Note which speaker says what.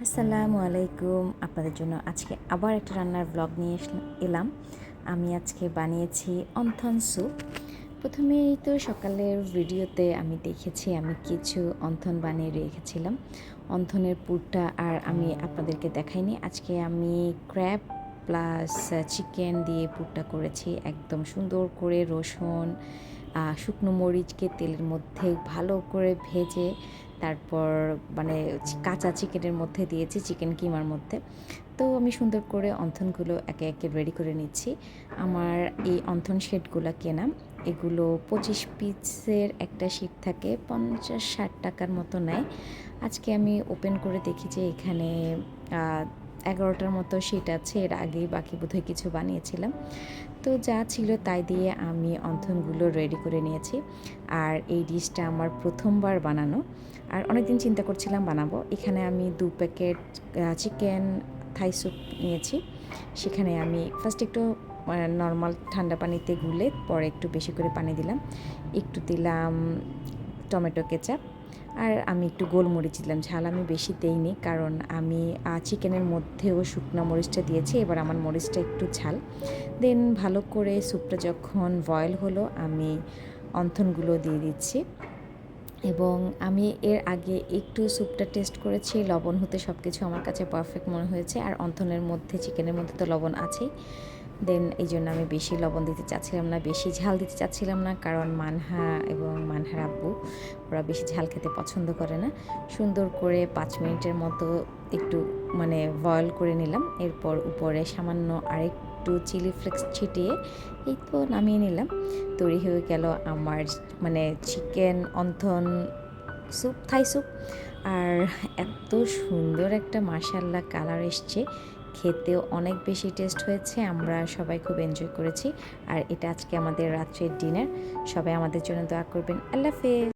Speaker 1: আসসালামু আলাইকুম। আপনাদের জন্য আজকে আবার একটা রান্নার ব্লগ নিয়ে এলাম। আমি আজকে বানিয়েছি অন্থন স্যুপ। প্রথমেই তো সকালের ভিডিওতে আমি দেখেছি আমি কিছু অন্থন বানিয়ে রেখেছিলাম। অন্থনের পুরটা আর আমি আপনাদেরকে দেখাইনি। আজকে আমি ক্র্যাব প্লাস চিকেন দিয়ে পুরটা করেছি। একদম সুন্দর করে রসুন, শুকনো মরিচকে তেলের মধ্যে ভালো করে ভেজে তারপর মানে কাঁচা চিকেনের মধ্যে দিয়েছি, চিকেন কিমার মধ্যে। তো আমি সুন্দর করে অন্থনগুলো একে একে রেডি করে নিচ্ছি। আমার এই অন্থন শেটগুলো কেনা, এগুলো 25 পিসের একটা শিট থাকে, 50-60 টাকার মতো নেয়। আজকে আমি ওপেন করে দেখি যে এখানে 11টার মতো শিট আছে। এর আগেই বাকি বোধহয় কিছু বানিয়েছিলাম। তো যা ছিল তাই দিয়ে আমি অন্থনগুলো রেডি করে নিয়েছি। আর এই ডিশটা আমার প্রথমবার বানানো, আর অনেক দিন চিন্তা করছিলাম বানাবো। এখানে আমি 2 প্যাকেট চিকেন থাই স্যুপ নিয়েছি। সেখানে আমি ফার্স্ট একটু নর্মাল ঠান্ডা পানিতে গুলে পরে একটু বেশি করে পানি দিলাম, একটু দিলাম টমেটো কেচাপ, আর আমি একটু গোলমরিচ দিলাম। ঝাল আমি বেশি দেইনি, কারণ আমি চিকেনের মধ্যেও শুকনো মরিচটা দিয়েছি। এবার আমার মরিচটা একটু ঝাল। দেন ভালো করে স্যুপটা যখন বয়েল হলো, আমি অন্থনগুলো দিয়ে দিচ্ছি। এবং আমি এর আগে একটু স্যুপটা টেস্ট করেছি, লবণ হতে সব কিছু আমার কাছে পারফেক্ট মনে হয়েছে। আর অন্থনের মধ্যে, চিকেনের মধ্যে তো লবণ আছেই। দেন এই জন্য আমি বেশি লবণ দিতে চাচ্ছিলাম না, বেশি ঝাল দিতে চাচ্ছিলাম না, কারণ মানহা এবং মানহার আব্বু ওরা বেশি ঝাল খেতে পছন্দ করে না। সুন্দর করে 5 মিনিটের মতো একটু বয়েল করে নিলাম। এরপর উপরে সামান্য আরেকটু চিলি ফ্লেক্স ছিটিয়ে এই তো নামিয়ে নিলাম। তৈরি হয়ে গেল আমার chicken wonton soup, Thai soup. আর এত সুন্দর একটা মাশাআল্লাহ কালার এসছে, খেতেও অনেক বেশি টেস্ট হয়েছে। আমরা সবাই খুব এনজয় করেছি। আর এটা আজকে আমাদের রাত্রের ডিনার। সবাই আমাদের জন্য দোয়া করবেন। আল্লাহ হাফেজ।